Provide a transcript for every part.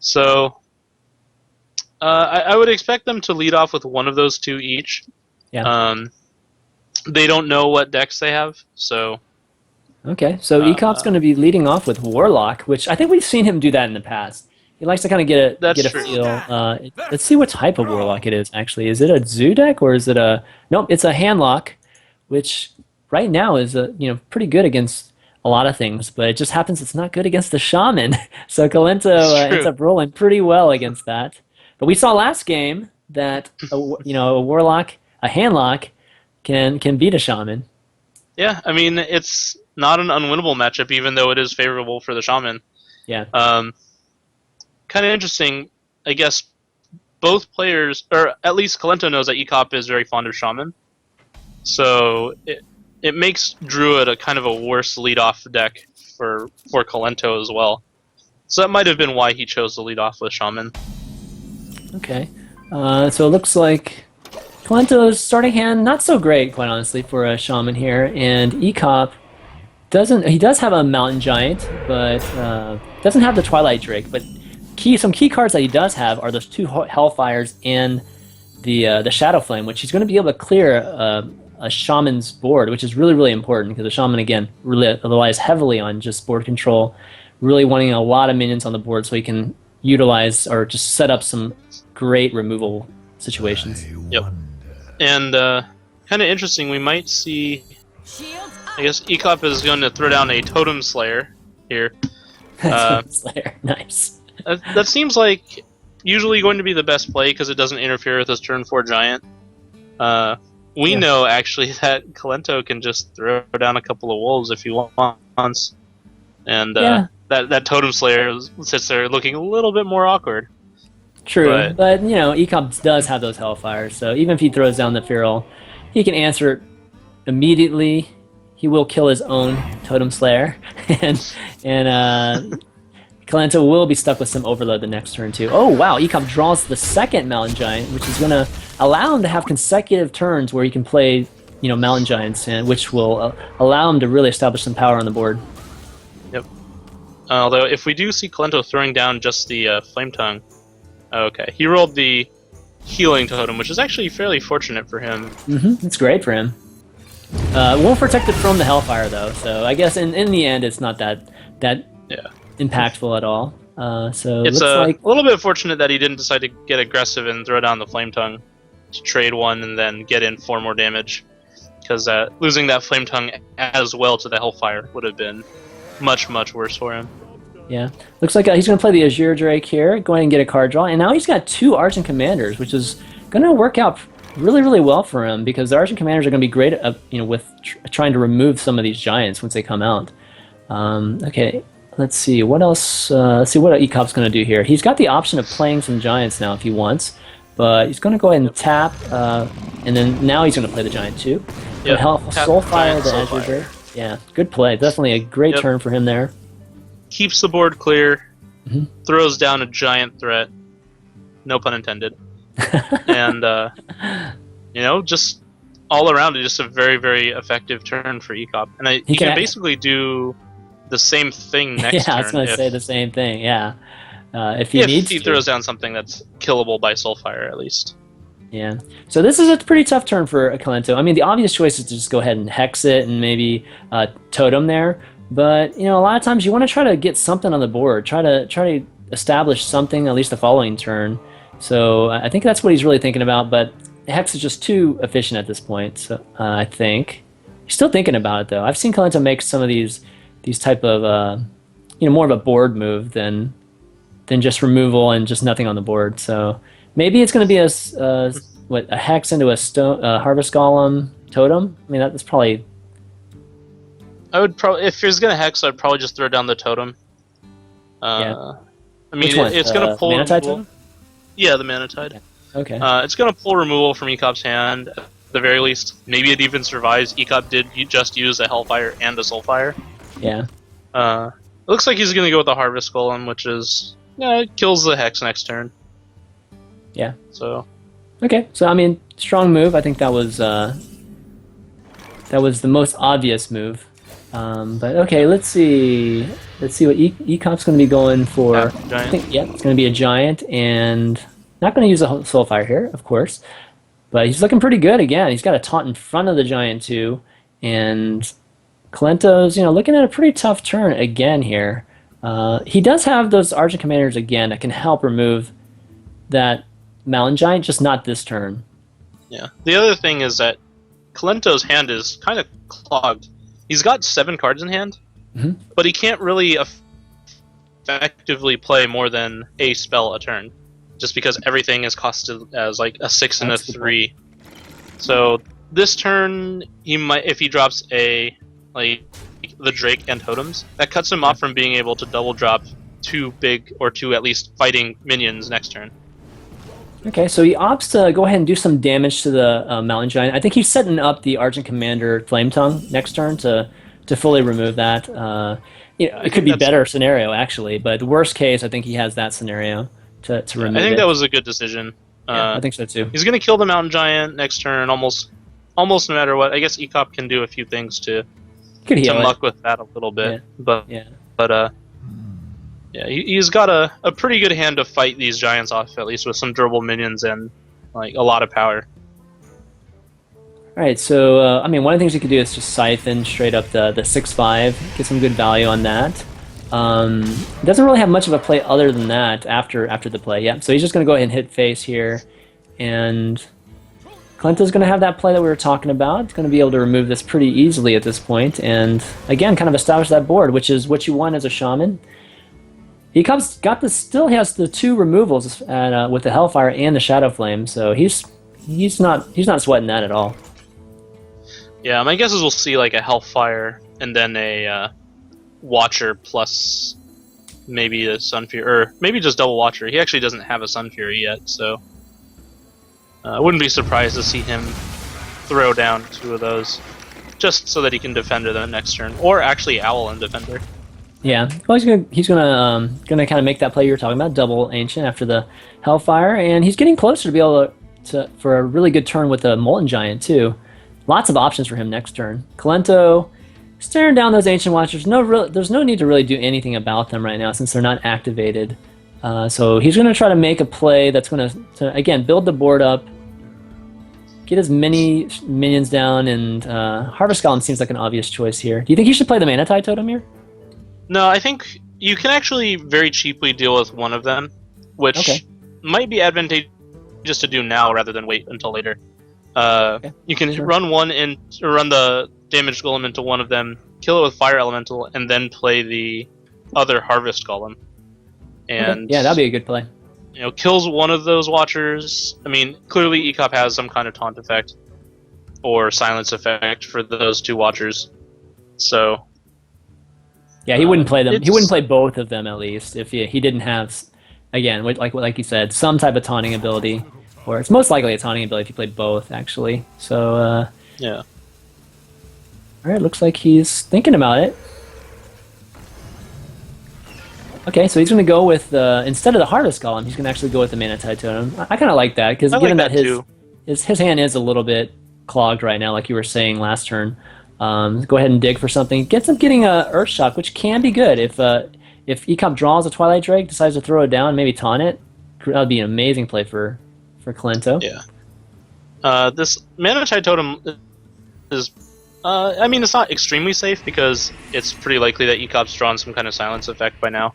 So I would expect them to lead off with one of those two each. Yeah. They don't know what decks they have, so Okay, so Ekop's going to be leading off with Warlock, which I think we've seen him do that in the past. He likes to kind of that's get a true. feel. Let's see what type of Warlock it is, actually. Is it a Zoo deck, or is it a... Nope, it's a Handlock, which right now is pretty good against a lot of things, but it just happens it's not good against the Shaman. So Kolento ends up rolling pretty well against that. But we saw last game that a Warlock, a Handlock, can beat a Shaman. Yeah, I mean, it's not an unwinnable matchup, even though it is favorable for the Shaman. Yeah. Kind of interesting, I guess. Both players, or at least Kolento knows that Ek0p is very fond of Shaman, so it makes Druid a kind of a worse lead-off deck for Kolento as well. So that might have been why he chose to lead off with Shaman. Okay, so it looks like Kolento's starting hand not so great, quite honestly, for a Shaman here, and Ek0p does have a Mountain Giant, but doesn't have the Twilight Drake. But some key cards that he does have are those two Hellfires and the Shadow Flame, which he's going to be able to clear a Shaman's board, which is really, really important because the Shaman, again, really relies heavily on just board control, really wanting a lot of minions on the board so he can utilize or just set up some great removal situations. Yep. And kind of interesting, we might see... I guess Ek0p is going to throw down a Totem Slayer here. Totem Slayer, nice. That seems like usually going to be the best play because it doesn't interfere with his turn 4 Giant. We know, actually, that Kolento can just throw down a couple of Wolves if he wants. And that Totem Slayer sits there looking a little bit more awkward. True, but Ek0p does have those Hellfires, so even if he throws down the Feral, he can answer it immediately. He will kill his own Totem Slayer, and Kolento will be stuck with some Overload the next turn too. Oh wow, Ek0p draws the second Mountain Giant, which is going to allow him to have consecutive turns where he can play, Mountain Giants, and which will allow him to really establish some power on the board. Yep. Although if we do see Kolento throwing down just the Flame Tongue, okay, he rolled the Healing Totem, which is actually fairly fortunate for him. It's great for him. Won't protect it from the Hellfire though, so I guess in the end it's not that impactful at all. So it's looks a little bit fortunate that he didn't decide to get aggressive and throw down the Flame Tongue to trade one and then get in 4 more damage, because losing that Flame Tongue as well to the Hellfire would have been much, much worse for him. Yeah, looks like he's going to play the Azure Drake here, go ahead and get a card draw, and now he's got 2 Argent Commanders, which is going to work out really, really well for him because the Argent Commanders are going to be great at, with trying to remove some of these Giants once they come out. Okay, let's see what else. Let's see what Ek0p's going to do here. He's got the option of playing some Giants now if he wants, but he's going to go ahead and tap, and then now he's going to play the Giant too. Yep. Soulfire the Azure Drake. Yeah, good play. Definitely a great turn for him there. Keeps the board clear, throws down a Giant threat, no pun intended, and just all around, just a very, very effective turn for Ek0p. And he can basically do the same thing next turn. Yeah, I was going to say the same thing. Yeah, if he throws down something that's killable by Soulfire, at least. Yeah. So this is a pretty tough turn for Kolento. I mean, the obvious choice is to just go ahead and hex it and maybe totem there. But a lot of times you want to try to get something on the board, try to establish something at least the following turn. So I think that's what he's really thinking about. But hex is just too efficient at this point. So I think he's still thinking about it though. I've seen Kolento make some of these type of more of a board move than just removal and just nothing on the board. So maybe it's going to be a hex into a Harvest Golem totem. I mean that's probably. I would probably, if he was gonna hex, I'd probably just throw down the totem. Yeah. I mean, it's gonna pull Mana Tide totem? Yeah, the Mana Tide. Yeah. Okay. It's gonna pull removal from Ek0p's hand at the very least. Maybe it even survives. Ek0p did just use a Hellfire and a Soulfire. Yeah. It looks like he's gonna go with the Harvest Golem, which is it kills the hex next turn. Yeah. So. Okay. So I mean, strong move. I think that was the most obvious move. But okay, let's see. Let's see what E-Comp's going to be going for. Half I giant. think, yeah, it's going to be a giant, and not going to use a Soulfire here, of course. But he's looking pretty good again. He's got a taunt in front of the giant too, and Kolento's, looking at a pretty tough turn again here. He does have those Argent Commanders again that can help remove that Mountain Giant, just not this turn. Yeah. The other thing is that Kolento's hand is kind of clogged. He's got 7 cards in hand, but he can't really effectively play more than a spell a turn, just because everything is costed as like a 6 and That's a 3. So this turn, he might, if he drops a like the Drake and totems, that cuts him off from being able to double drop 2 big or 2 at least fighting minions next turn. Okay, so he opts to go ahead and do some damage to the Mountain Giant. I think he's setting up the Argent Commander Flame Tongue next turn to fully remove that. It could be better scenario actually, but the worst case, I think he has that scenario to remove it. I think that was a good decision. I think so too. He's going to kill the Mountain Giant next turn, almost no matter what. I guess E0p can do a few things to muck with that a little bit, but yeah, he's got a pretty good hand to fight these giants off, at least with some durable minions and like a lot of power. All right, so I mean, one of the things you could do is just siphon straight up the 6/5, get some good value on that. Doesn't really have much of a play other than that after the play. Yeah, so he's just going to go ahead and hit face here, and Kolento's going to have that play that we were talking about. It's going to be able to remove this pretty easily at this point, and again, kind of establish that board, which is what you want as a shaman. Still has the 2 removals with the Hellfire and the Shadow Flame, so he's not sweating that at all. Yeah, my guess is we'll see like a Hellfire and then a Watcher plus maybe a Sun Fury, or maybe just double Watcher. He actually doesn't have a Sun Fury yet, so I wouldn't be surprised to see him throw down 2 of those, just so that he can defend her the next turn, or actually Owl and Defender. Yeah, well, he's gonna kind of make that play you were talking about, double Ancient after the Hellfire, and he's getting closer to be able to for a really good turn with the Molten Giant too. Lots of options for him next turn. Kolento staring down those Ancient Watchers. There's no need to really do anything about them right now since they're not activated. So he's gonna try to make a play that's gonna again build the board up, get as many minions down, and Harvest Golem seems like an obvious choice here. Do you think he should play the Mana Tide Totem here? No, I think you can actually very cheaply deal with one of them, which might be advantageous to do now rather than wait until later. You can run run the damaged golem into one of them, kill it with Fire Elemental, and then play the other Harvest Golem. And yeah, that'd be a good play. Kills one of those Watchers. I mean, clearly E0p has some kind of taunt effect or silence effect for those 2 Watchers, so. Yeah, he wouldn't play them. He wouldn't play both of them at least if he didn't have, again, like you said, some type of taunting ability, or it's most likely a taunting ability if you play both actually. So yeah. All right, looks like he's thinking about it. Okay, so he's going to go with instead of the Harvest Golem, he's going to actually go with the Mana Tide Totem. I kind of like that because given that his hand is a little bit clogged right now, like you were saying last turn. Go ahead and dig for something. Gets him getting a Earth Shock, which can be good if E0p draws a Twilight Drake, decides to throw it down, maybe taunt it. That would be an amazing play for Kolento. Yeah. This Mana Tide Totem is, I mean, it's not extremely safe because it's pretty likely that E0p's drawn some kind of silence effect by now,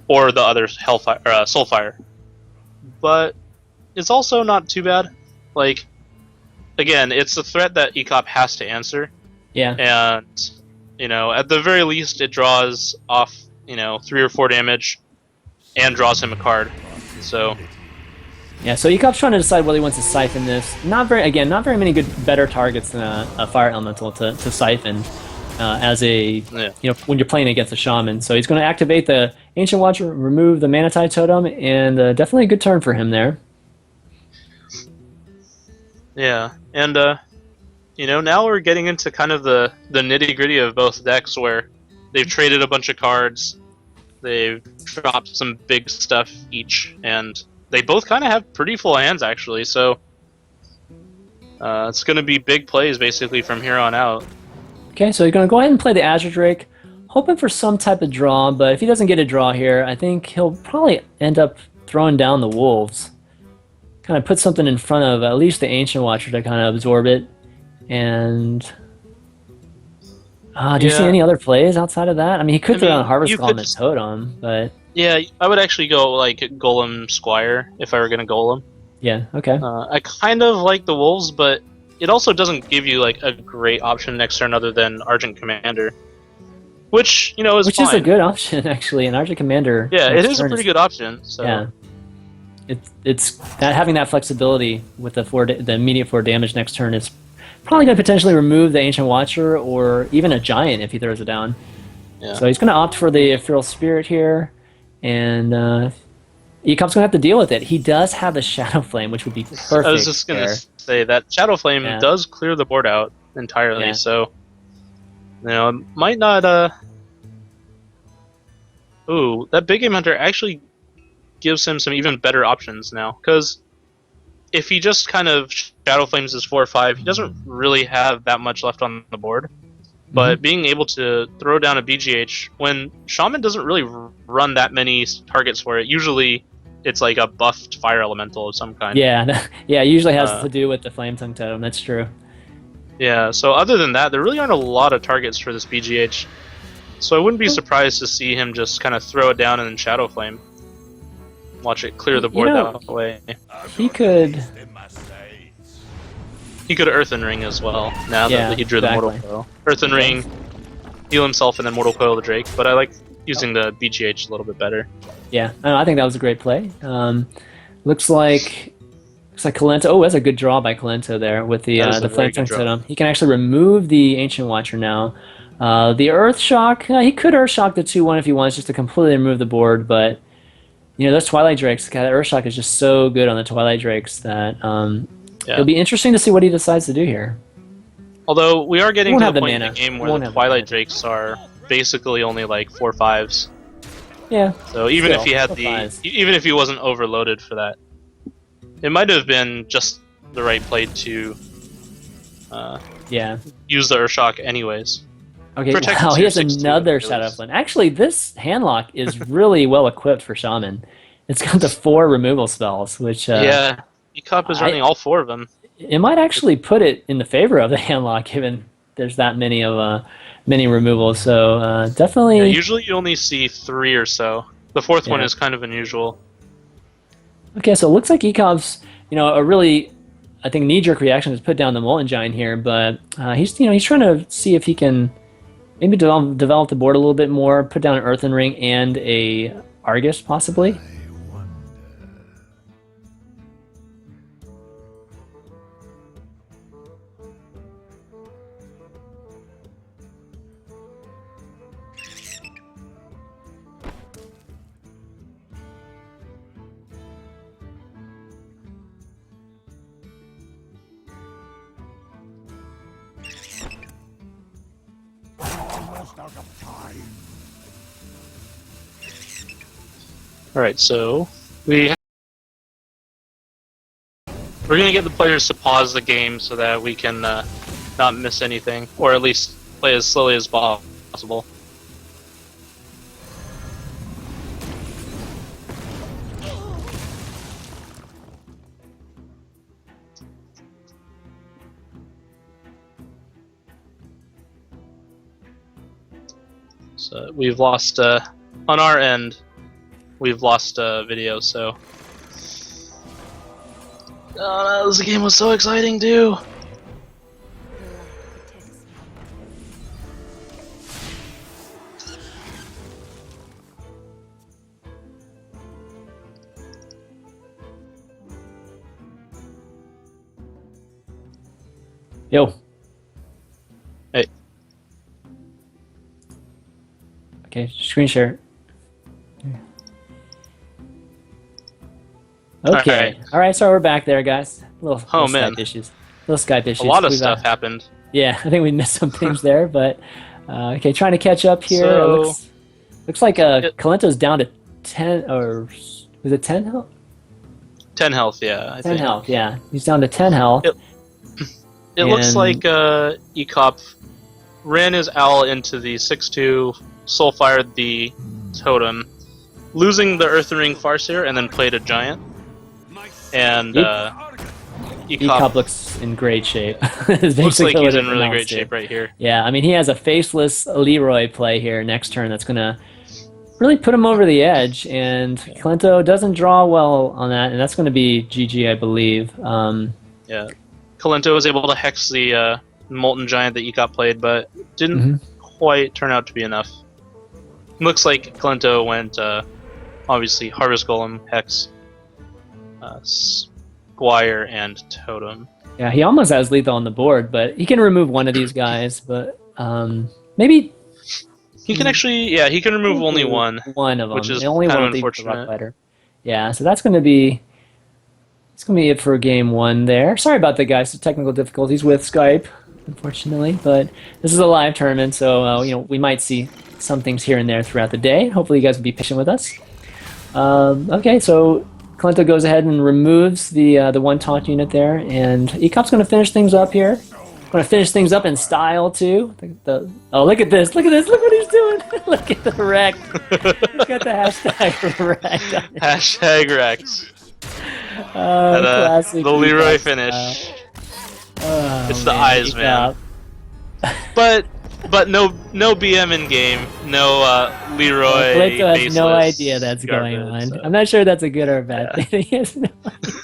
or the other Hellfire, Soulfire. But it's also not too bad. Like, again, it's a threat that E0p has to answer. Yeah. And, at the very least, it draws off, 3 or 4 damage and draws him a card. So. Yeah, so E0p's trying to decide whether he wants to siphon this. Not very many better targets than a Fire Elemental to siphon as a, when you're playing against a Shaman. So he's going to activate the Ancient Watcher, remove the Mana Tide Totem, and definitely a good turn for him there. Yeah, and now we're getting into kind of the nitty-gritty of both decks where they've traded a bunch of cards, they've dropped some big stuff each, and they both kind of have pretty full hands actually, so it's going to be big plays basically from here on out. Okay, so he's going to go ahead and play the Azure Drake, hoping for some type of draw, but if he doesn't get a draw here, I think he'll probably end up throwing down the Wolves. Kind of put something in front of at least the Ancient Watcher to kind of absorb it. And do you see Yeah, any other plays outside of that? I mean, he could I throw down mean, Harvest you could Golem and just, Totem, but yeah, I would actually go like Golem Squire if I were gonna Golem. yeah, okay. I kind of like the Wolves, but it also doesn't give you like a great option next turn other than Argent Commander, which is Which fine. is a good option, actually. An Argent Commander Yeah, it next is a turn pretty good option. So yeah. It's that having that flexibility with the immediate 4 damage next turn is probably going to potentially remove the Ancient Watcher or even a Giant if he throws it down. yeah. So he's going to opt for the Ethereal Spirit here, and E0p's going to have to deal with it. He does have the Shadow Flame, which would be perfect. I was just gonna there. say that Shadow Flame Yeah. does clear the board out entirely, Yeah. so it might not. Ooh, that Big Game Hunter actually gives him some even better options now, because if he just kind of Shadow Flames his 4/5, he doesn't really have that much left on the board. But being able to throw down a BGH when Shaman doesn't really run that many targets for it, usually it's like a buffed fire elemental of some kind. Yeah, yeah, it usually has to do with the Flame Tongue Totem. That's true. Yeah, so other than that, there really aren't a lot of targets for this BGH. So I wouldn't be surprised to see him just kind of throw it down and then Shadow Flame. Watch it clear the board that way. He could. He could Earthen Ring as well, now that he drew the Mortal Coil. Earthen Ring, heal himself, and then Mortal Coil the Drake, but I like using the BGH a little bit better. Yeah, I think that was a great play. Looks like Kolento. Oh, that's a good draw by Kolento there with the Flame Tongue Totem. He can actually remove the Ancient Watcher now. The Earth Shock, he could Earth Shock the 2/1 if he wants, just to completely remove the board, but those Twilight Drakes, that Earth Shock is just so good on the Twilight Drakes that it'll be interesting to see what he decides to do here. Although we are getting to the point in the mana. game where the Twilight Drakes are basically only like 4/5s. Yeah. So even still, if he had 4/5s. even if he wasn't overloaded for that, it might have been just the right play to use the Urshock anyways. Okay, wow, he has another Shadow Flame. Actually, this handlock is really well equipped for Shaman. It's got the 4 removal spells, which yeah, E0p is running all 4 of them. It might actually put it in the favor of the handlock, given there's that many of many removals. So definitely. Yeah, usually you only see 3 or so. The 4th one is kind of unusual. Okay, so it looks like E0p's a really, I think, knee-jerk reaction is put down the Molten Giant here, but he's trying to see if he can maybe develop the board a little bit more, put down an Earthen Ring and a Argus possibly. Alright, so we're gonna get the players to pause the game so that we can not miss anything, or at least play as slowly as possible. So we've lost on our end. We've lost video, so. Oh no, this game was so exciting too! Yo. Hey. Okay, screen share. Okay. All right. So we're back there, guys. Little Skype issues. Little Skype issues. A lot of stuff happened. Yeah, I think we missed some things there, but okay, trying to catch up here. So, looks like Kolento's down to 10, or was it 10 health? 10 health, yeah. I 10 think. health, yeah. He's down to 10 health. It looks like E0p ran his owl into the 6-2, soul fired the totem, losing the Earthen Ring Farseer, and then played a giant. And E0p looks in great shape. Looks like he's in really great shape right here. Yeah, I mean, he has a faceless Leroy play here next turn that's going to really put him over the edge, and Kolento doesn't draw well on that, and that's going to be GG, I believe. Yeah. Kolento was able to hex the Molten Giant that E0p played, but didn't quite turn out to be enough. Looks like Kolento went, obviously, Harvest Golem, Hex, Squire, and Totem. Yeah, he almost has lethal on the board, but he can remove one of these guys, but maybe... He can actually, yeah, he can remove only one. One of them. Which is only kind one of unfortunate. Yeah, so that's going to be... It's going to be it for game one there. Sorry about that, guys. The technical difficulties with Skype, unfortunately, but this is a live tournament, so we might see some things here and there throughout the day. Hopefully you guys will be patient with us. Okay, so Kolento goes ahead and removes the one taunt unit there, and E0p's going to finish things up here. Going to finish things up in style too. Oh, look at this! Look at this! Look what he's doing! Look at the wreck. He's got the hashtag wreck. Hashtag wrecked. Classic the Leroy E0p finish. It's the man, eyes, man. But no BM in game. No Leroy. Kolento has no idea that's garbage, going on. so. I'm not sure that's a good or a bad thing. He has no idea.